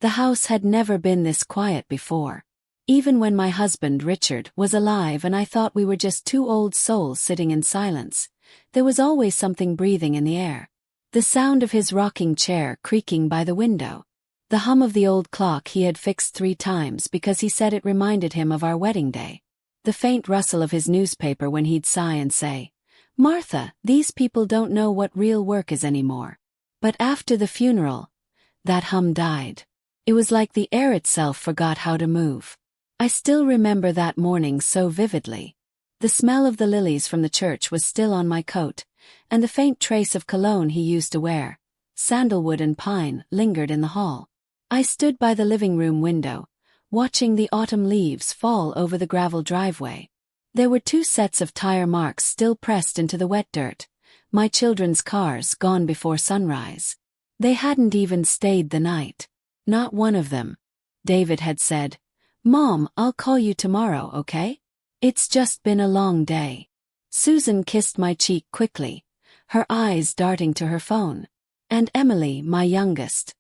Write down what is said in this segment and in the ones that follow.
The house had never been this quiet before. Even when my husband, Richard, was alive and I thought we were just two old souls sitting in silence, there was always something breathing in the air. The sound of his rocking chair creaking by the window. The hum of the old clock he had fixed 3 times because he said it reminded him of our wedding day. The faint rustle of his newspaper when he'd sigh and say, "Martha, these people don't know what real work is anymore." But after the funeral, that hum died. It was like the air itself forgot how to move. I still remember that morning so vividly. The smell of the lilies from the church was still on my coat, and the faint trace of cologne he used to wear, sandalwood and pine, lingered in the hall. I stood by the living room window, watching the autumn leaves fall over the gravel driveway. There were 2 sets of tire marks still pressed into the wet dirt, my children's cars gone before sunrise. They hadn't even stayed the night. Not one of them. David had said, "Mom, I'll call you tomorrow, okay? It's just been a long day." Susan kissed my cheek quickly, her eyes darting to her phone. And Emily, my youngest,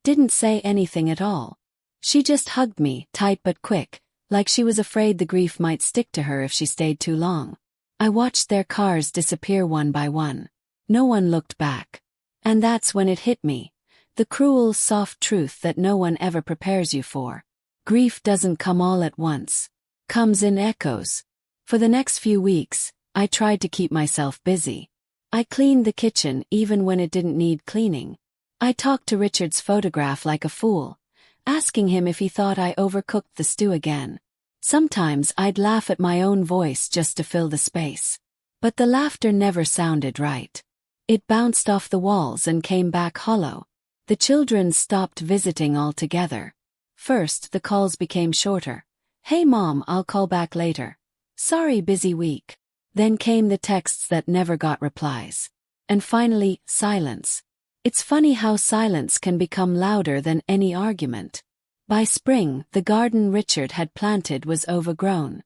didn't say anything at all. She just hugged me, tight but quick, like she was afraid the grief might stick to her if she stayed too long. I watched their cars disappear one by one. No one looked back. And that's when it hit me, the cruel, soft truth that no one ever prepares you for. Grief doesn't come all at once. Comes in echoes. For the next few weeks, I tried to keep myself busy. I cleaned the kitchen even when it didn't need cleaning. I talked to Richard's photograph like a fool, asking him if he thought I overcooked the stew again. Sometimes I'd laugh at my own voice just to fill the space. But the laughter never sounded right. It bounced off the walls and came back hollow. The children stopped visiting altogether. First, the calls became shorter. "Hey Mom, I'll call back later. Sorry, busy week." Then came the texts that never got replies. And finally, silence. It's funny how silence can become louder than any argument. By spring, the garden Richard had planted was overgrown.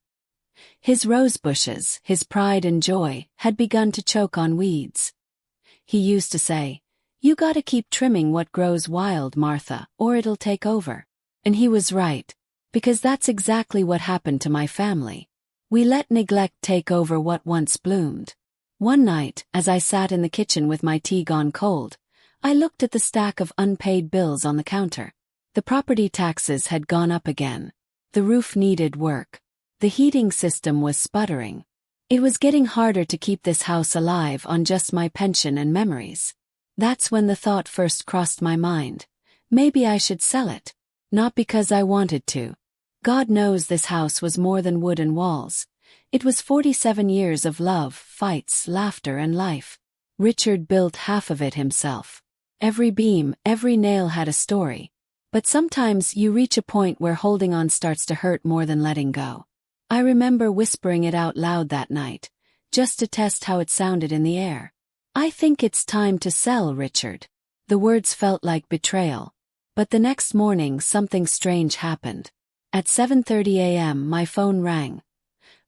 His rose bushes, his pride and joy, had begun to choke on weeds. He used to say, "You gotta keep trimming what grows wild, Martha, or it'll take over." And he was right, because that's exactly what happened to my family. We let neglect take over what once bloomed. One night, as I sat in the kitchen with my tea gone cold, I looked at the stack of unpaid bills on the counter. The property taxes had gone up again. The roof needed work. The heating system was sputtering. It was getting harder to keep this house alive on just my pension and memories. That's when the thought first crossed my mind. Maybe I should sell it. Not because I wanted to. God knows this house was more than wood and walls. It was 47 years of love, fights, laughter and life. Richard built half of it himself. Every beam, every nail had a story. But sometimes you reach a point where holding on starts to hurt more than letting go. I remember whispering it out loud that night, just to test how it sounded in the air. "I think it's time to sell, Richard." The words felt like betrayal. But the next morning something strange happened. At 7:30 a.m. my phone rang.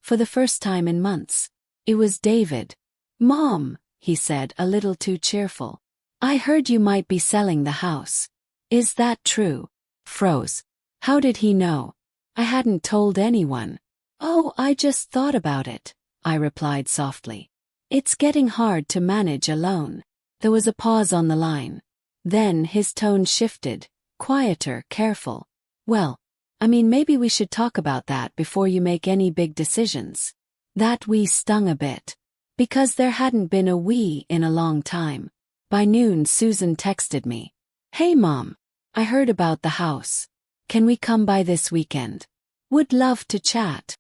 For the first time in months. It was David. "Mom," he said, a little too cheerful. "I heard you might be selling the house. Is that true?" Froze. How did he know? I hadn't told anyone. "Oh, I just thought about it," I replied softly. "It's getting hard to manage alone." There was a pause on the line. Then his tone shifted, quieter, careful. "Well, maybe we should talk about that before you make any big decisions." That "we" stung a bit. Because there hadn't been a "we" in a long time. By noon Susan texted me. "Hey Mom, I heard about the house. Can we come by this weekend? Would love to chat."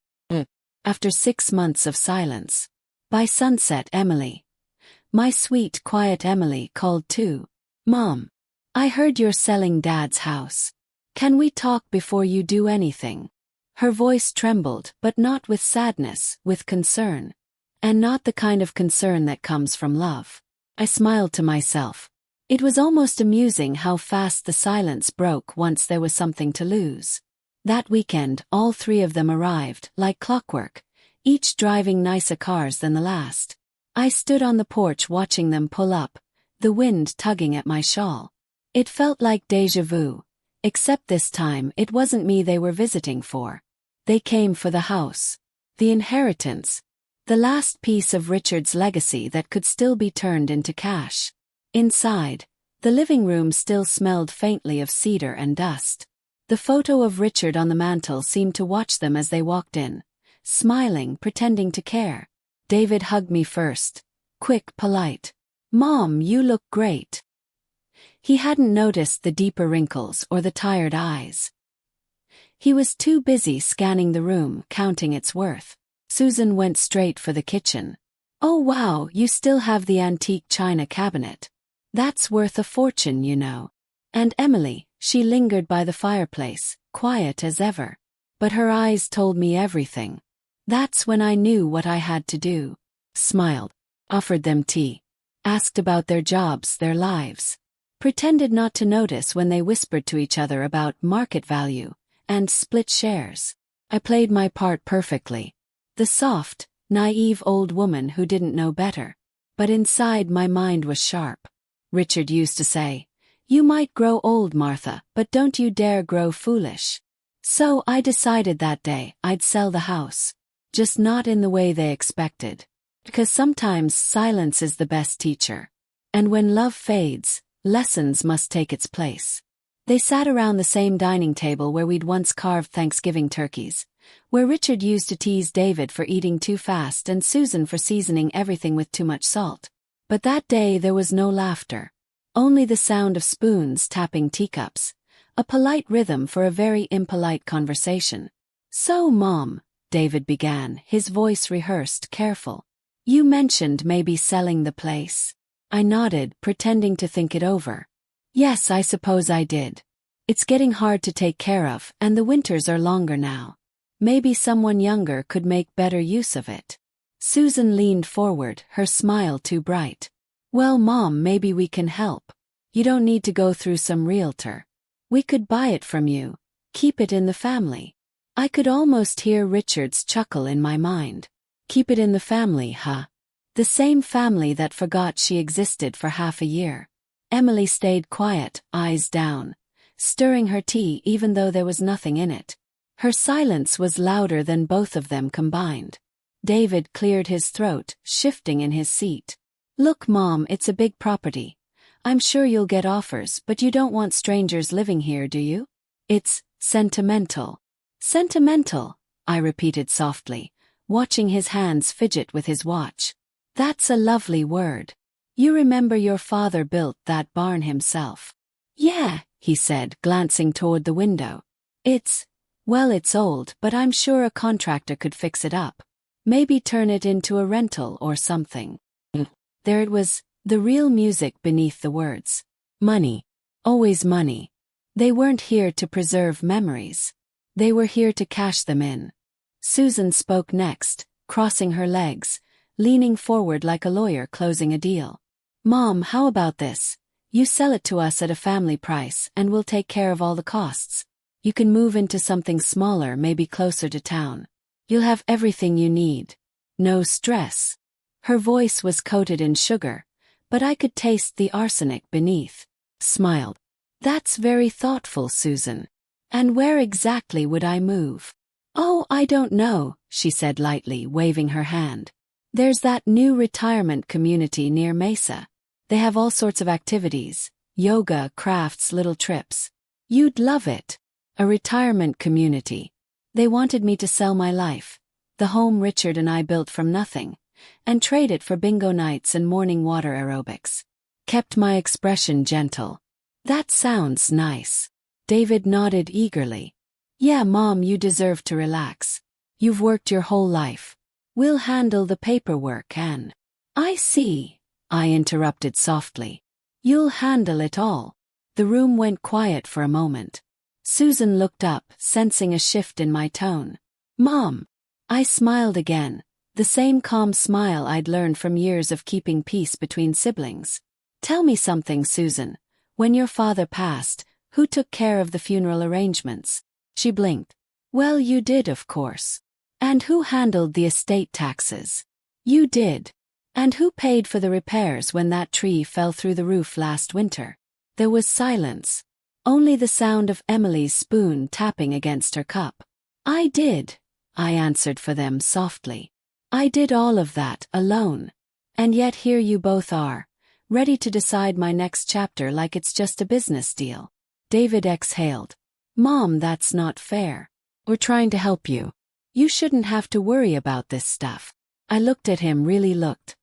After 6 months of silence. By sunset Emily. My sweet, quiet Emily called too. "Mom, I heard you're selling Dad's house. Can we talk before you do anything?" Her voice trembled, but not with sadness, with concern. And not the kind of concern that comes from love. I smiled to myself. It was almost amusing how fast the silence broke once there was something to lose. That weekend, all 3 of them arrived, like clockwork, each driving nicer cars than the last. I stood on the porch watching them pull up, the wind tugging at my shawl. It felt like déjà vu. Except this time it wasn't me they were visiting for. They came for the house. The inheritance. The last piece of Richard's legacy that could still be turned into cash. Inside, the living room still smelled faintly of cedar and dust. The photo of Richard on the mantel seemed to watch them as they walked in, smiling, pretending to care. David hugged me first. Quick, polite. "Mom, you look great." He hadn't noticed the deeper wrinkles or the tired eyes. He was too busy scanning the room, counting its worth. Susan went straight for the kitchen. "Oh wow, you still have the antique china cabinet. That's worth a fortune, you know." And Emily, she lingered by the fireplace, quiet as ever. But her eyes told me everything. That's when I knew what I had to do. Smiled. Offered them tea. Asked about their jobs, their lives. Pretended not to notice when they whispered to each other about market value and split shares. I played my part perfectly. The soft, naive old woman who didn't know better. But inside my mind was sharp. Richard used to say, "You might grow old, Martha, but don't you dare grow foolish." So I decided that day I'd sell the house. Just not in the way they expected. Because sometimes silence is the best teacher. And when love fades, lessons must take its place. They sat around the same dining table where we'd once carved Thanksgiving turkeys, where Richard used to tease David for eating too fast and Susan for seasoning everything with too much salt. But that day there was no laughter. Only the sound of spoons tapping teacups, a polite rhythm for a very impolite conversation. "So, Mom," David began, his voice rehearsed, careful. "You mentioned maybe selling the place." I nodded, pretending to think it over. "Yes, I suppose I did. It's getting hard to take care of, and the winters are longer now. Maybe someone younger could make better use of it." Susan leaned forward, her smile too bright. "Well, Mom, maybe we can help. You don't need to go through some realtor. We could buy it from you, keep it in the family." I could almost hear Richard's chuckle in my mind. Keep it in the family, huh? The same family that forgot she existed for half a year. Emily stayed quiet, eyes down, stirring her tea even though there was nothing in it. Her silence was louder than both of them combined. David cleared his throat, shifting in his seat. "Look, Mom, it's a big property. I'm sure you'll get offers, but you don't want strangers living here, do you? It's sentimental." "Sentimental," I repeated softly, watching his hands fidget with his watch. "That's a lovely word. You remember your father built that barn himself?" "Yeah," he said, glancing toward the window. Well, it's old, but I'm sure a contractor could fix it up. Maybe turn it into a rental or something." There it was, the real music beneath the words. Money. Always money. They weren't here to preserve memories. They were here to cash them in. Susan spoke next, crossing her legs, leaning forward like a lawyer closing a deal. "Mom, how about this? You sell it to us at a family price and we'll take care of all the costs. You can move into something smaller, maybe closer to town. You'll have everything you need. No stress." Her voice was coated in sugar, but I could taste the arsenic beneath. Smiled. "That's very thoughtful, Susan. And where exactly would I move?" "Oh, I don't know," she said lightly, waving her hand. "There's that new retirement community near Mesa. They have all sorts of activities, yoga, crafts, little trips. You'd love it. A retirement community. They wanted me to sell my life, the home Richard and I built from nothing, and trade it for bingo nights and morning water aerobics." Kept my expression gentle. "That sounds nice." David nodded eagerly. "Yeah, Mom, you deserve to relax. You've worked your whole life. We'll handle the paperwork and—" "I see," I interrupted softly. "You'll handle it all." The room went quiet for a moment. Susan looked up, sensing a shift in my tone. "Mom." I smiled again, the same calm smile I'd learned from years of keeping peace between siblings. "Tell me something, Susan. When your father passed, who took care of the funeral arrangements?" She blinked. "Well, you did, of course. And who handled the estate taxes?" "You did. And who paid for the repairs when that tree fell through the roof last winter?" There was silence. only the sound of Emily's spoon tapping against her cup. I did, I answered for them softly. I did all of that alone. And yet here you both are, ready to decide my next chapter like it's just a business deal. David exhaled. Mom, that's not fair. We're trying to help you. You shouldn't have to worry about this stuff. I looked at him, really looked.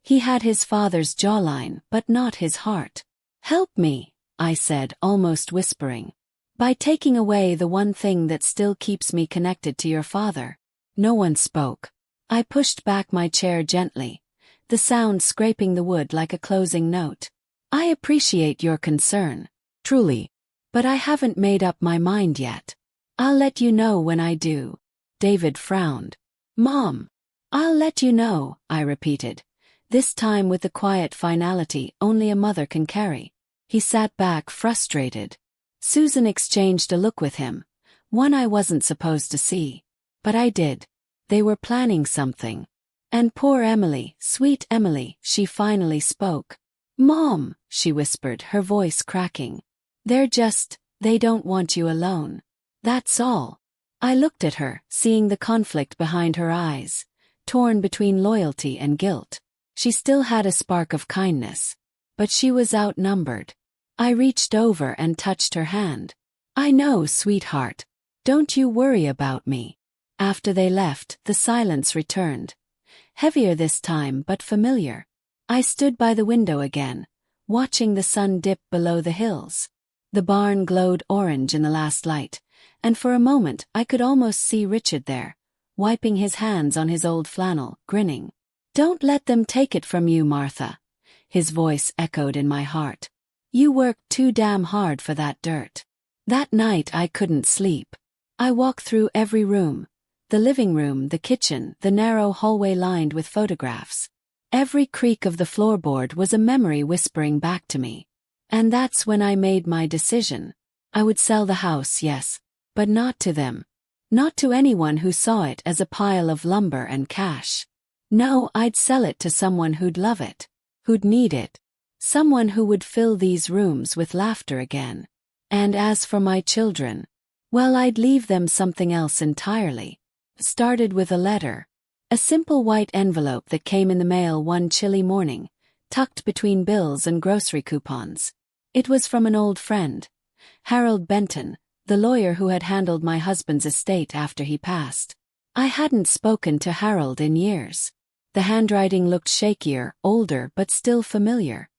He had his father's jawline, but not his heart. Help me, I said, almost whispering. By taking away the one thing that still keeps me connected to your father. No one spoke. I pushed back my chair gently, the sound scraping the wood like a closing note. I appreciate your concern, truly, but I haven't made up my mind yet. I'll let you know when I do. David frowned. Mom, I'll let you know, I repeated, this time with the quiet finality only a mother can carry. He sat back, frustrated. Susan exchanged a look with him, one I wasn't supposed to see. But I did. They were planning something. And poor Emily, sweet Emily, she finally spoke. Mom, she whispered, her voice cracking. They don't want you alone. That's all. I looked at her, seeing the conflict behind her eyes, torn between loyalty and guilt. She still had a spark of kindness. But she was outnumbered. I reached over and touched her hand. I know, sweetheart. Don't you worry about me. After they left, the silence returned. Heavier this time, but familiar. I stood by the window again, watching the sun dip below the hills. The barn glowed orange in the last light, and for a moment I could almost see Richard there, wiping his hands on his old flannel, grinning. Don't let them take it from you, Martha. His voice echoed in my heart. You worked too damn hard for that dirt. That night I couldn't sleep. I walked through every room. The living room, the kitchen, the narrow hallway lined with photographs. Every creak of the floorboard was a memory whispering back to me. And that's when I made my decision. I would sell the house, yes, but not to them. Not to anyone who saw it as a pile of lumber and cash. No, I'd sell it to someone who'd love it, who'd need it. Someone who would fill these rooms with laughter again. And as for my children, well, I'd leave them something else entirely. Started with a letter. A simple white envelope that came in the mail one chilly morning, tucked between bills and grocery coupons. It was from an old friend, Harold Benton, the lawyer who had handled my husband's estate after he passed. I hadn't spoken to Harold in years. The handwriting looked shakier, older, but still familiar.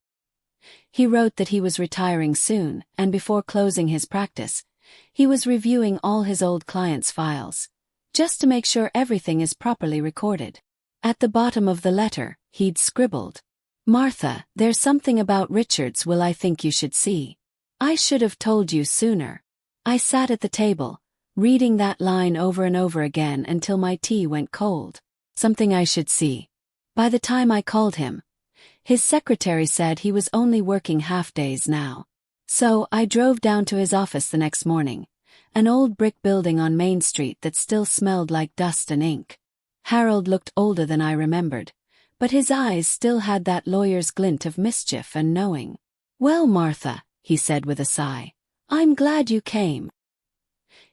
He wrote that he was retiring soon, and before closing his practice, he was reviewing all his old clients' files, just to make sure everything is properly recorded. At the bottom of the letter, he'd scribbled, Martha, there's something about Richard's will I think you should see. I should have told you sooner. I sat at the table, reading that line over and over again until my tea went cold. Something I should see. By the time I called him, his secretary said he was only working half-days now. So I drove down to his office the next morning, an old brick building on Main Street that still smelled like dust and ink. Harold looked older than I remembered, but his eyes still had that lawyer's glint of mischief and knowing. Well, Martha, he said with a sigh, I'm glad you came.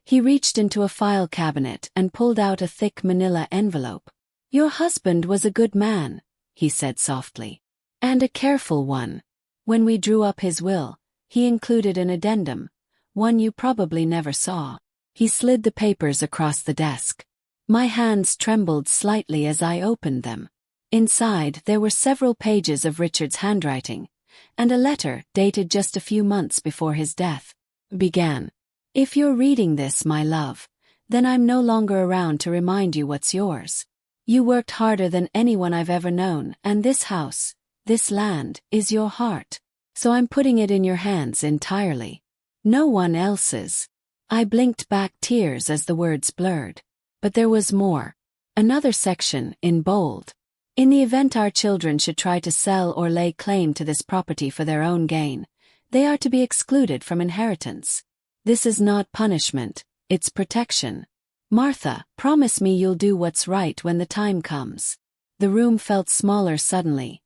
He reached into a file cabinet and pulled out a thick manila envelope. Your husband was a good man, he said softly. And a careful one. When we drew up his will, he included an addendum, one you probably never saw. He slid the papers across the desk. My hands trembled slightly as I opened them. Inside there were several pages of Richard's handwriting, and a letter dated just a few months before his death. Began. If you're reading this, my love, then I'm no longer around to remind you what's yours. You worked harder than anyone I've ever known, and this house, this land, is your heart. So I'm putting it in your hands entirely. No one else's. I blinked back tears as the words blurred. But there was more. Another section, in bold. In the event our children should try to sell or lay claim to this property for their own gain, they are to be excluded from inheritance. This is not punishment, it's protection. Martha, promise me you'll do what's right when the time comes. The room felt smaller suddenly,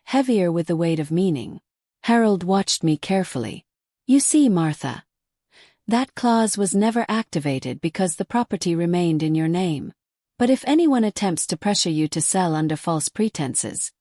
heavier with the weight of meaning. Harold watched me carefully. You see, Martha, that clause was never activated because the property remained in your name. But if anyone attempts to pressure you to sell under false pretenses,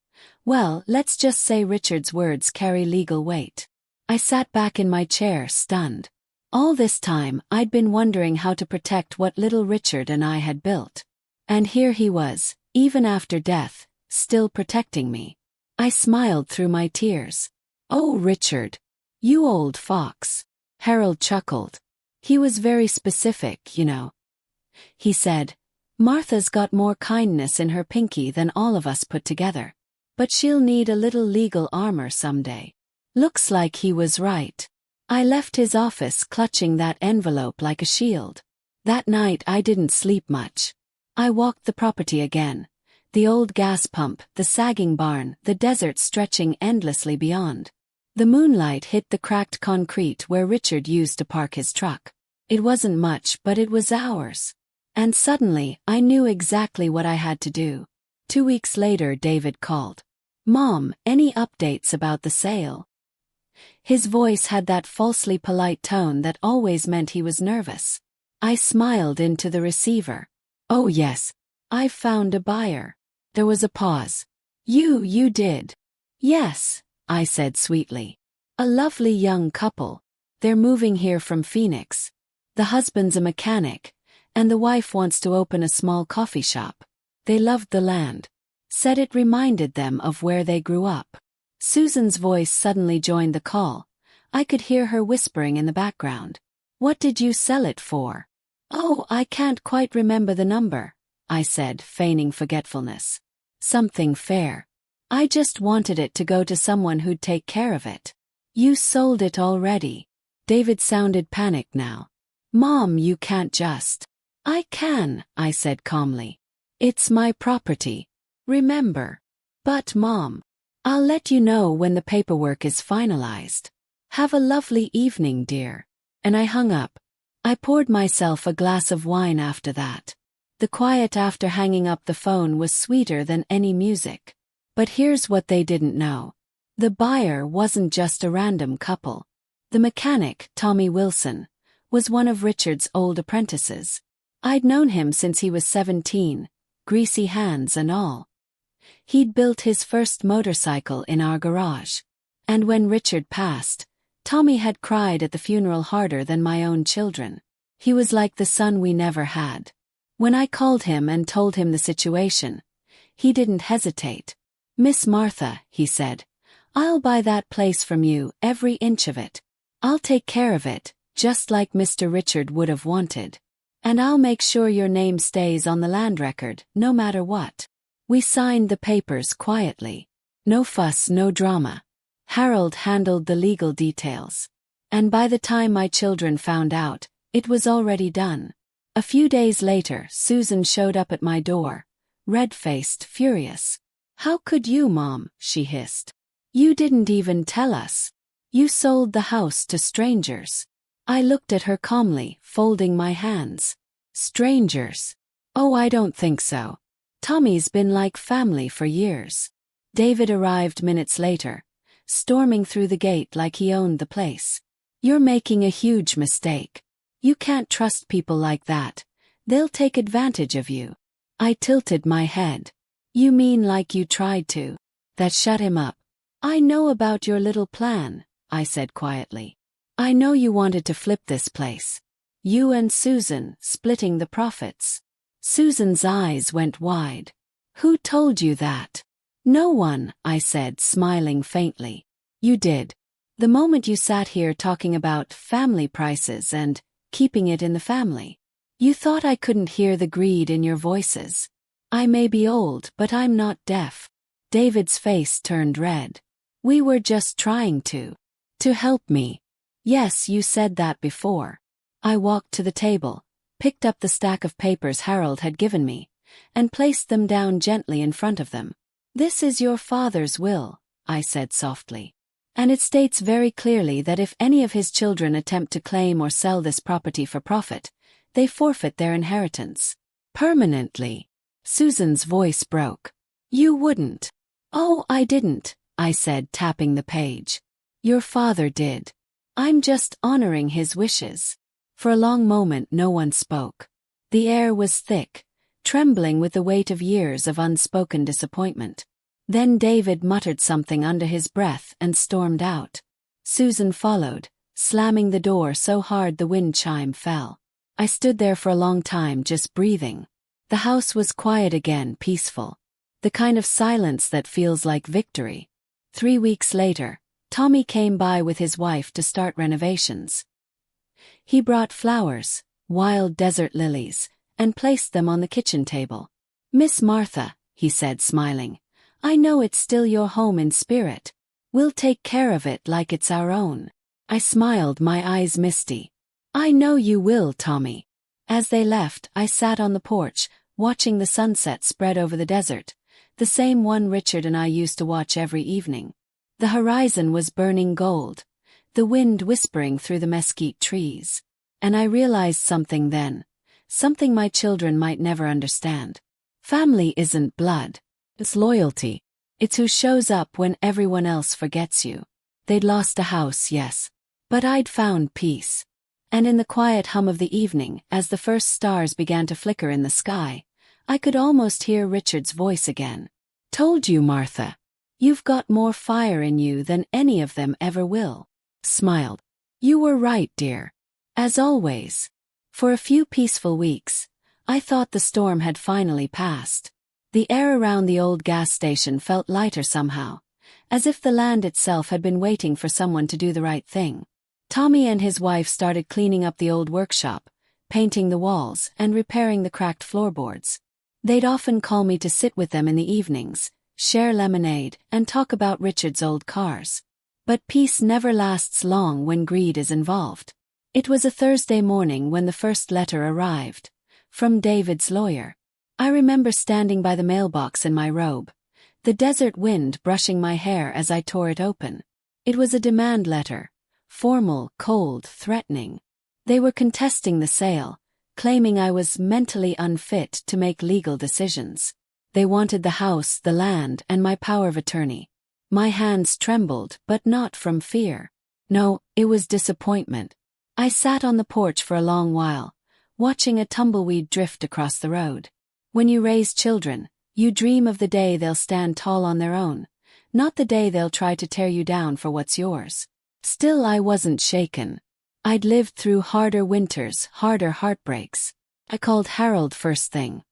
well, let's just say Richard's words carry legal weight. I sat back in my chair, stunned. All this time, I'd been wondering how to protect what little Richard and I had built. And here he was, even after death, still protecting me. I smiled through my tears. Oh, Richard, you old fox. Harold chuckled. He was very specific, you know. He said, Martha's got more kindness in her pinky than all of us put together. But she'll need a little legal armor someday. Looks like he was right. I left his office clutching that envelope like a shield. That night I didn't sleep much. I walked the property again. The old gas pump, the sagging barn, the desert stretching endlessly beyond. The moonlight hit the cracked concrete where Richard used to park his truck. It wasn't much, but it was ours. And suddenly, I knew exactly what I had to do. 2 weeks later, David called. Mom, any updates about the sale? His voice had that falsely polite tone that always meant he was nervous. I smiled into the receiver. Oh yes, I've found a buyer. There was a pause. You did? Yes, I said sweetly. A lovely young couple. They're moving here from Phoenix. The husband's a mechanic, and the wife wants to open a small coffee shop. They loved the land. Said it reminded them of where they grew up. Susan's voice suddenly joined the call. I could hear her whispering in the background. What did you sell it for? Oh, I can't quite remember the number, I said, feigning forgetfulness. Something fair. I just wanted it to go to someone who'd take care of it. You sold it already. David sounded panicked now. Mom, you can't just. I can, I said calmly. It's my property. Remember. But Mom, I'll let you know when the paperwork is finalized. Have a lovely evening, dear. And I hung up. I poured myself a glass of wine after that. The quiet after hanging up the phone was sweeter than any music. But here's what they didn't know. The buyer wasn't just a random couple. The mechanic, Tommy Wilson, was one of Richard's old apprentices. I'd known him since he was 17, greasy hands and all. He'd built his first motorcycle in our garage. And when Richard passed, Tommy had cried at the funeral harder than my own children. He was like the son we never had. When I called him and told him the situation, he didn't hesitate. Miss Martha, he said, I'll buy that place from you, every inch of it. I'll take care of it, just like Mr. Richard would have wanted. And I'll make sure your name stays on the land record, no matter what. We signed the papers quietly. No fuss, no drama. Harold handled the legal details. And by the time my children found out, it was already done. A few days later, Susan showed up at my door, red-faced, furious. How could you, Mom? She hissed. You didn't even tell us. You sold the house to strangers. I looked at her calmly, folding my hands. Strangers? Oh, I don't think so. Tommy's been like family for years. David arrived minutes later, storming through the gate like he owned the place. You're making a huge mistake. You can't trust people like that. They'll take advantage of you. I tilted my head. You mean like you tried to? That shut him up. I know about your little plan, I said quietly. I know you wanted to flip this place. You and Susan, splitting the profits. Susan's eyes went wide. Who told you that? No one, I said, smiling faintly. You did. The moment you sat here talking about family prices and keeping it in the family. You thought I couldn't hear the greed in your voices. I may be old, but I'm not deaf. David's face turned red. We were just trying to help me. Yes, you said that before. I walked to the table, picked up the stack of papers Harold had given me, and placed them down gently in front of them. This is your father's will, I said softly. And it states very clearly that if any of his children attempt to claim or sell this property for profit, they forfeit their inheritance. Permanently. Susan's voice broke. You wouldn't. Oh, I didn't, I said, tapping the page. Your father did. I'm just honoring his wishes. For a long moment no one spoke. The air was thick, trembling with the weight of years of unspoken disappointment. Then David muttered something under his breath and stormed out. Susan followed, slamming the door so hard the wind chime fell. I stood there for a long time just breathing. The house was quiet again, peaceful. The kind of silence that feels like victory. 3 weeks later, Tommy came by with his wife to start renovations. He brought flowers, wild desert lilies, and placed them on the kitchen table. "Miss Martha," he said, smiling, "I know it's still your home in spirit. We'll take care of it like it's our own." I smiled, my eyes misty. "I know you will, Tommy." As they left, I sat on the porch, watching the sunset spread over the desert, the same one Richard and I used to watch every evening. The horizon was burning gold, the wind whispering through the mesquite trees. And I realized something then, something my children might never understand. Family isn't blood. It's loyalty. It's who shows up when everyone else forgets you. They'd lost a house, yes. But I'd found peace. And in the quiet hum of the evening, as the first stars began to flicker in the sky, I could almost hear Richard's voice again. "Told you, Martha. You've got more fire in you than any of them ever will." Smiled. "You were right, dear. As always." For a few peaceful weeks, I thought the storm had finally passed. The air around the old gas station felt lighter somehow, as if the land itself had been waiting for someone to do the right thing. Tommy and his wife started cleaning up the old workshop, painting the walls, and repairing the cracked floorboards. They'd often call me to sit with them in the evenings, share lemonade, and talk about Richard's old cars. But peace never lasts long when greed is involved. It was a Thursday morning when the first letter arrived, from David's lawyer. I remember standing by the mailbox in my robe, the desert wind brushing my hair as I tore it open. It was a demand letter, formal, cold, threatening. They were contesting the sale, claiming I was mentally unfit to make legal decisions. They wanted the house, the land, and my power of attorney. My hands trembled, but not from fear. No, it was disappointment. I sat on the porch for a long while, watching a tumbleweed drift across the road. When you raise children, you dream of the day they'll stand tall on their own, not the day they'll try to tear you down for what's yours. Still, I wasn't shaken. I'd lived through harder winters, harder heartbreaks. I called Harold first thing.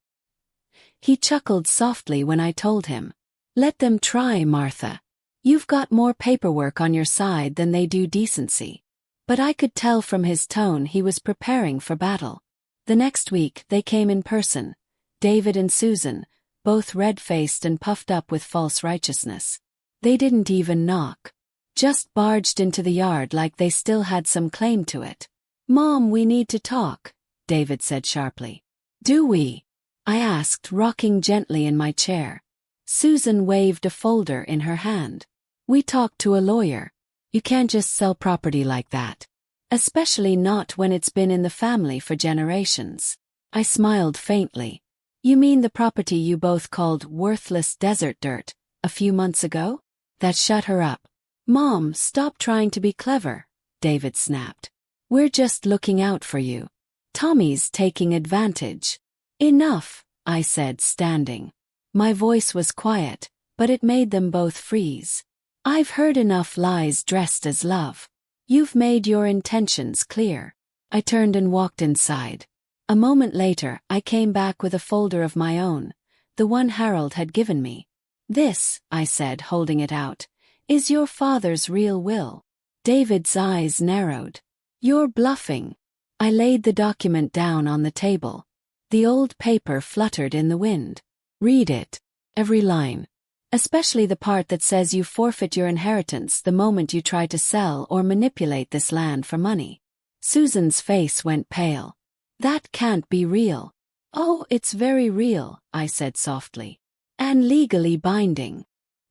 He chuckled softly when I told him, "Let them try, Martha. You've got more paperwork on your side than they do decency." But I could tell from his tone he was preparing for battle. The next week they came in person, David and Susan, both red-faced and puffed up with false righteousness. They didn't even knock. Just barged into the yard like they still had some claim to it. "Mom, we need to talk," David said sharply. "Do we?" I asked, rocking gently in my chair. Susan waved a folder in her hand. "We talked to a lawyer. You can't just sell property like that. Especially not when it's been in the family for generations." I smiled faintly. "You mean the property you both called worthless desert dirt a few months ago?" That shut her up. "Mom, stop trying to be clever," David snapped. "We're just looking out for you. Tommy's taking advantage." "Enough," I said, standing. My voice was quiet, but it made them both freeze. "I've heard enough lies dressed as love. You've made your intentions clear." I turned and walked inside. A moment later, I came back with a folder of my own, the one Harold had given me. "This," I said, holding it out, "is your father's real will." David's eyes narrowed. "You're bluffing." I laid the document down on the table. The old paper fluttered in the wind. "Read it. Every line. Especially the part that says you forfeit your inheritance the moment you try to sell or manipulate this land for money." Susan's face went pale. "That can't be real." "Oh, it's very real," I said softly. "And legally binding."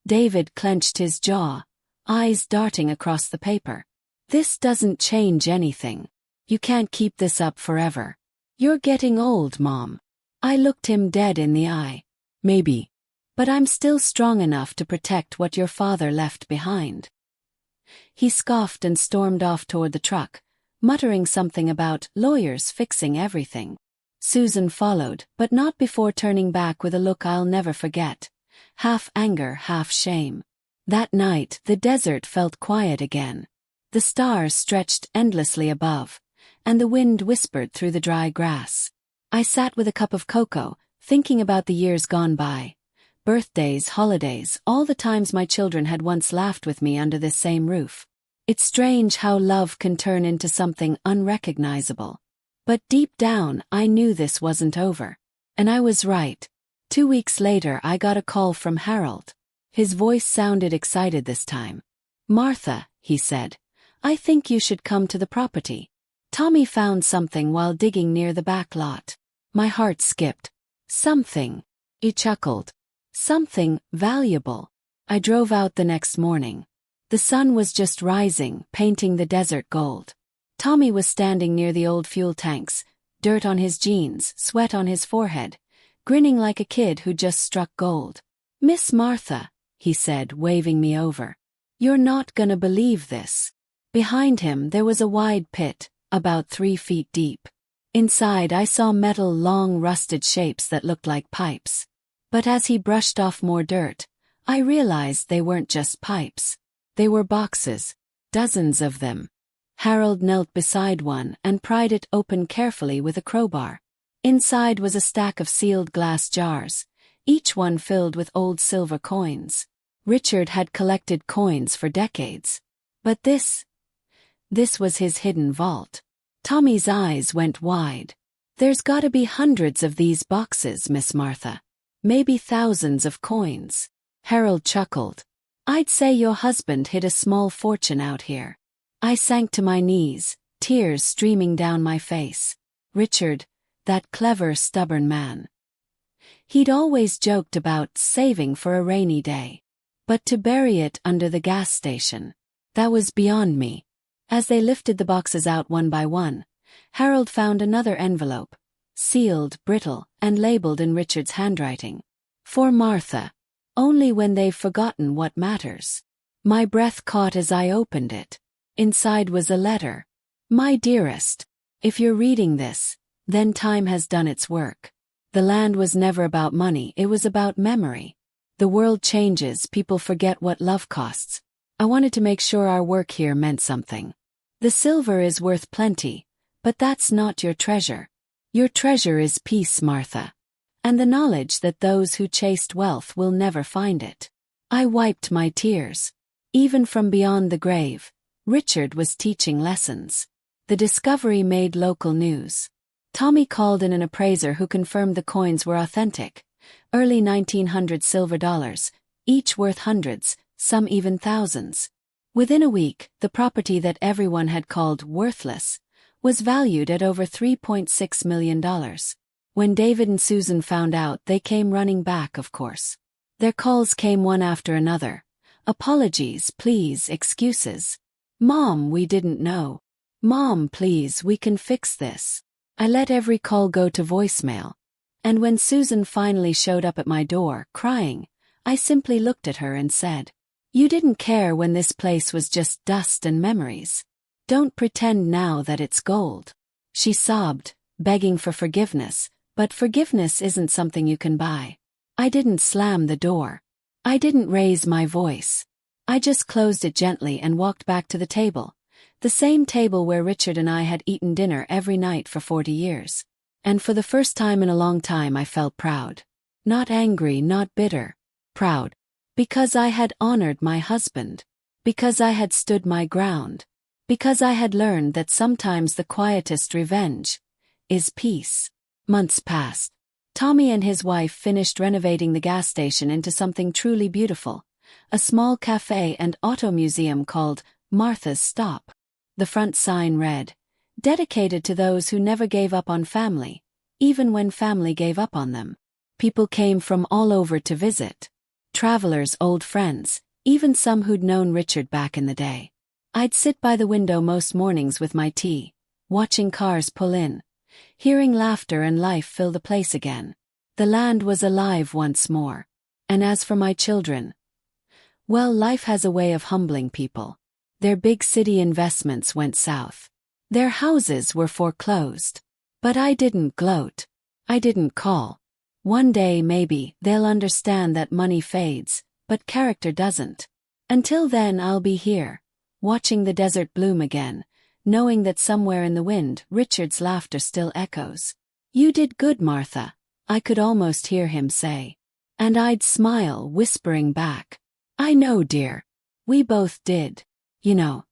David clenched his jaw, eyes darting across the paper. "This doesn't change anything. You can't keep this up forever. You're getting old, Mom." I looked him dead in the eye. "Maybe. But I'm still strong enough to protect what your father left behind." He scoffed and stormed off toward the truck, muttering something about lawyers fixing everything. Susan followed, but not before turning back with a look I'll never forget. Half anger, half shame. That night, the desert felt quiet again. The stars stretched endlessly above, and the wind whispered through the dry grass. I sat with a cup of cocoa, thinking about the years gone by. Birthdays, holidays, all the times my children had once laughed with me under this same roof. It's strange how love can turn into something unrecognizable. But deep down, I knew this wasn't over. And I was right. 2 weeks later, I got a call from Harold. His voice sounded excited this time. "Martha," he said, "I think you should come to the property. Tommy found something while digging near the back lot." My heart skipped. Something. He chuckled. Something valuable. I drove out the next morning. The sun was just rising, painting the desert gold. Tommy was standing near the old fuel tanks, dirt on his jeans, sweat on his forehead, grinning like a kid who just struck gold. "Miss Martha," he said, waving me over. "You're not gonna believe this." Behind him there was a wide pit, about 3 feet deep. Inside I saw metal long rusted shapes that looked like pipes. But as he brushed off more dirt, I realized they weren't just pipes. They were boxes. Dozens of them. Harold knelt beside one and pried it open carefully with a crowbar. Inside was a stack of sealed glass jars, each one filled with old silver coins. Richard had collected coins for decades. But this was his hidden vault. Tommy's eyes went wide. "There's gotta be hundreds of these boxes, Miss Martha. Maybe thousands of coins." Harold chuckled. "I'd say your husband hid a small fortune out here." I sank to my knees, tears streaming down my face. Richard, that clever, stubborn man. He'd always joked about saving for a rainy day. But to bury it under the gas station, that was beyond me. As they lifted the boxes out one by one, Harold found another envelope, sealed, brittle, and labeled in Richard's handwriting. "For Martha. Only when they've forgotten what matters." My breath caught as I opened it. Inside was a letter. "My dearest, if you're reading this, then time has done its work. The land was never about money, it was about memory. The world changes, people forget what love costs. I wanted to make sure our work here meant something. The silver is worth plenty, but that's not your treasure. Your treasure is peace, Martha. And the knowledge that those who chased wealth will never find it." I wiped my tears. Even from beyond the grave, Richard was teaching lessons. The discovery made local news. Tommy called in an appraiser who confirmed the coins were authentic. Early 1900 silver dollars, each worth hundreds, some even thousands. Within a week, the property that everyone had called worthless was valued at over $3.6 million. When David and Susan found out, they came running back, of course. Their calls came one after another. Apologies, please, excuses. "Mom, we didn't know. Mom, please, we can fix this." I let every call go to voicemail. And when Susan finally showed up at my door, crying, I simply looked at her and said, "You didn't care when this place was just dust and memories. Don't pretend now that it's gold." She sobbed, begging for forgiveness, but forgiveness isn't something you can buy. I didn't slam the door. I didn't raise my voice. I just closed it gently and walked back to the table, the same table where Richard and I had eaten dinner every night for 40 years. And for the first time in a long time I felt proud. Not angry, not bitter. Proud. Because I had honored my husband. Because I had stood my ground. Because I had learned that sometimes the quietest revenge is peace. Months passed. Tommy and his wife finished renovating the gas station into something truly beautiful. A small cafe and auto museum called Martha's Stop. The front sign read, "Dedicated to those who never gave up on family, even when family gave up on them." People came from all over to visit. Travelers, old friends, even some who'd known Richard back in the day. I'd sit by the window most mornings with my tea, watching cars pull in, hearing laughter and life fill the place again. The land was alive once more. And as for my children, well, life has a way of humbling people. Their big city investments went south. Their houses were foreclosed. But I didn't gloat. I didn't call. One day maybe they'll understand that money fades, but character doesn't. Until then I'll be here, watching the desert bloom again, knowing that somewhere in the wind Richard's laughter still echoes. "You did good, Martha," I could almost hear him say. And I'd smile, whispering back, "I know, dear. We both did. You know.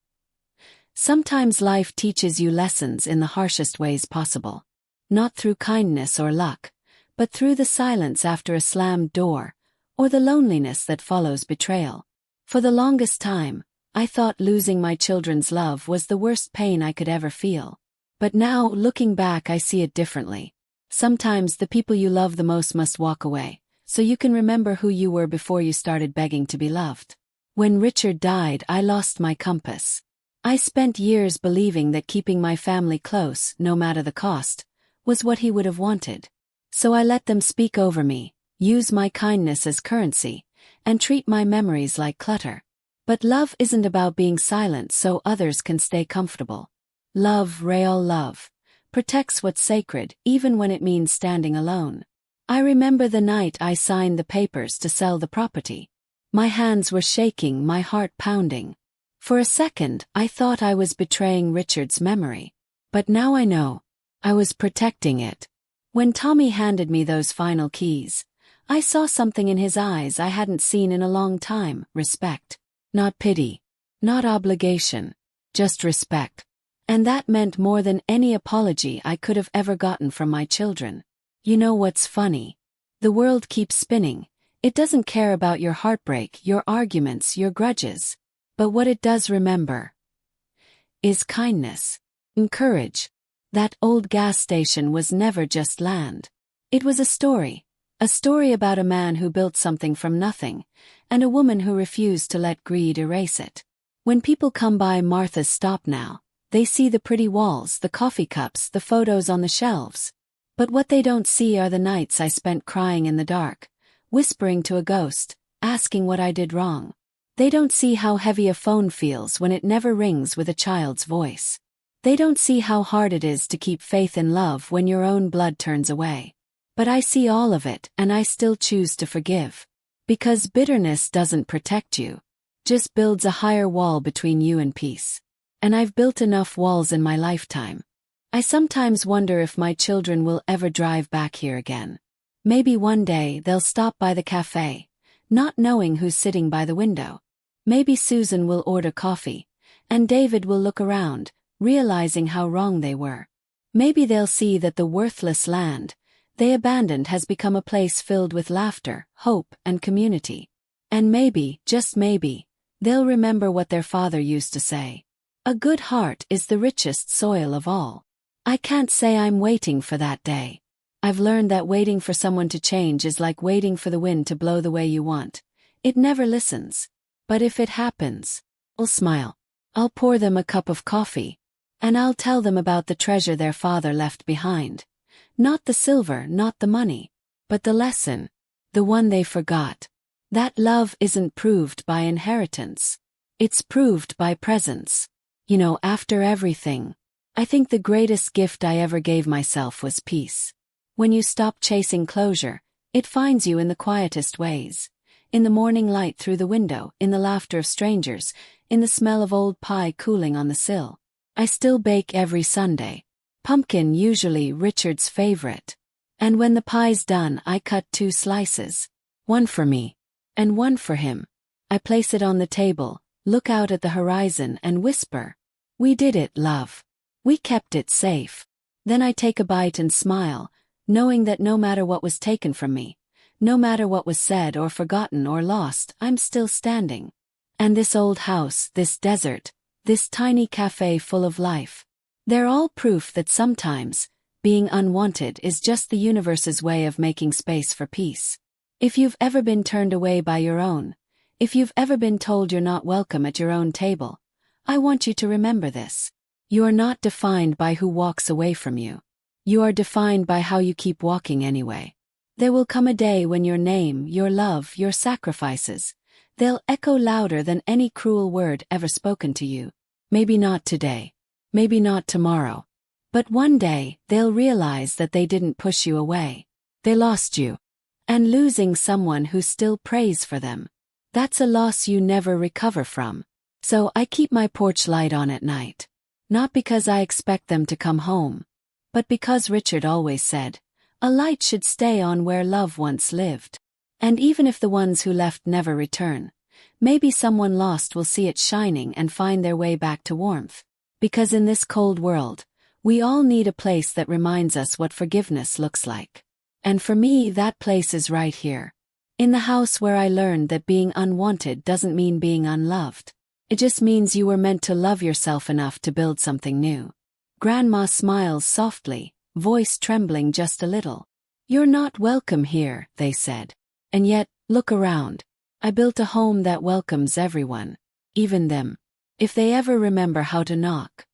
Sometimes life teaches you lessons in the harshest ways possible. Not through kindness or luck, but through the silence after a slammed door, or the loneliness that follows betrayal. For the longest time, I thought losing my children's love was the worst pain I could ever feel. But now, looking back, I see it differently. Sometimes the people you love the most must walk away, so you can remember who you were before you started begging to be loved. When Richard died, I lost my compass. I spent years believing that keeping my family close, no matter the cost, was what he would have wanted. So I let them speak over me, use my kindness as currency, and treat my memories like clutter. But love isn't about being silent so others can stay comfortable. Love, real love, protects what's sacred even when it means standing alone. I remember the night I signed the papers to sell the property. My hands were shaking, my heart pounding. For a second, I thought I was betraying Richard's memory. But now I know. I was protecting it. When Tommy handed me those final keys, I saw something in his eyes I hadn't seen in a long time: respect. Not pity. Not obligation. Just respect. And that meant more than any apology I could have ever gotten from my children. You know what's funny? The world keeps spinning. It doesn't care about your heartbreak, your arguments, your grudges. But what it does remember is kindness and courage. That old gas station was never just land. It was a story about a man who built something from nothing, and a woman who refused to let greed erase it. When people come by Martha's stop now, they see the pretty walls, the coffee cups, the photos on the shelves. But what they don't see are the nights I spent crying in the dark, whispering to a ghost, asking what I did wrong. They don't see how heavy a phone feels when it never rings with a child's voice. They don't see how hard it is to keep faith in love when your own blood turns away. But I see all of it, and I still choose to forgive. Because bitterness doesn't protect you, just builds a higher wall between you and peace. And I've built enough walls in my lifetime. I sometimes wonder if my children will ever drive back here again. Maybe one day they'll stop by the cafe, not knowing who's sitting by the window. Maybe Susan will order coffee, and David will look around, realizing how wrong they were. Maybe they'll see that the worthless land they abandoned has become a place filled with laughter, hope, and community. And maybe, just maybe, they'll remember what their father used to say: a good heart is the richest soil of all. I can't say I'm waiting for that day. I've learned that waiting for someone to change is like waiting for the wind to blow the way you want. It never listens. But if it happens, I'll smile. I'll pour them a cup of coffee. And I'll tell them about the treasure their father left behind. Not the silver, not the money, but the lesson. The one they forgot. That love isn't proved by inheritance. It's proved by presence. You know, after everything, I think the greatest gift I ever gave myself was peace. When you stop chasing closure, it finds you in the quietest ways. In the morning light through the window, in the laughter of strangers, in the smell of old pie cooling on the sill. I still bake every Sunday. Pumpkin usually Richard's favorite. And when the pie's done, I cut 2 slices. One for me, and one for him. I place it on the table, look out at the horizon and whisper, "We did it, love. We kept it safe." Then I take a bite and smile, knowing that no matter what was taken from me, no matter what was said or forgotten or lost, I'm still standing. And this old house, this desert, this tiny cafe full of life, they're all proof that sometimes, being unwanted is just the universe's way of making space for peace. If you've ever been turned away by your own, if you've ever been told you're not welcome at your own table, I want you to remember this. You are not defined by who walks away from you. You are defined by how you keep walking anyway. There will come a day when your name, your love, your sacrifices, They'll echo louder than any cruel word ever spoken to you. Maybe not today. Maybe not tomorrow. But one day, they'll realize that they didn't push you away. They lost you. And losing someone who still prays for them, that's a loss you never recover from. So I keep my porch light on at night. Not because I expect them to come home, but because Richard always said, a light should stay on where love once lived. And even if the ones who left never return, maybe someone lost will see it shining and find their way back to warmth. Because in this cold world, we all need a place that reminds us what forgiveness looks like. And for me, that place is right here. In the house where I learned that being unwanted doesn't mean being unloved. It just means you were meant to love yourself enough to build something new. Grandma smiles softly, voice trembling just a little. You're not welcome here, they said. And yet, look around. I built a home that welcomes everyone, even them. If they ever remember how to knock.